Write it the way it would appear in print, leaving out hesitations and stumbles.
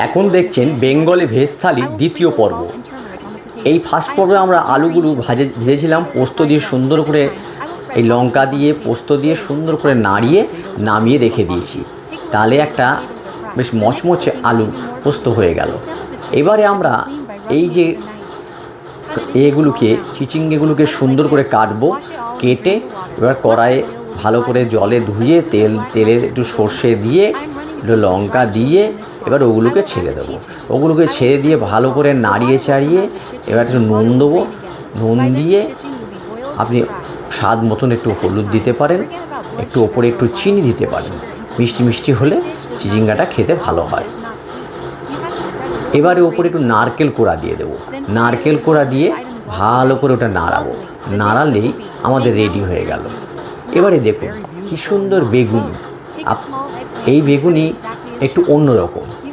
এখন দেখছেন Bengali veg থালি দ্বিতীয় পর্ব। এই ফার্স্ট পর্বে আমরা আলুগুলো ভেজেছিলাম পোস্ত দিয়ে সুন্দর করে, এই লঙ্কা দিয়ে পোস্ত দিয়ে সুন্দর করে নাড়িয়ে নামিয়ে রেখে দিয়েছি। তাহলে একটা বেশ মচমচে আলু পোস্ত হয়ে গেল। এবারে আমরা এই যে চিচিঙ্গেগুলোকে সুন্দর করে কাটবো, কেটে এবার কড়াইয়ে ভালো করে জলে ধুয়ে তেলে একটু সর্ষে দিয়ে একটু লঙ্কা দিয়ে এবার ওগুলোকে ছেড়ে দেবো। ওগুলোকে ছেড়ে দিয়ে ভালো করে নাড়িয়ে চাড়িয়ে এবার একটু নুন দেবো। নুন দিয়ে আপনি স্বাদ মতন একটু হলুদ দিতে পারেন, একটু ওপরে একটু চিনি দিতে পারেন। মিষ্টি মিষ্টি হলে চিচিঙ্গাটা খেতে ভালো হয়। এবারে ওপরে একটু নারকেল কোড়া দিয়ে দেবো। নারকেল কোড়া দিয়ে ভালো করে ওটা নাড়াবো। নাড়ালেই আমাদের রেডি হয়ে গেল। এবারে দেখুন কী সুন্দর বেগুনি। এই বেগুনি একটু অন্যরকম।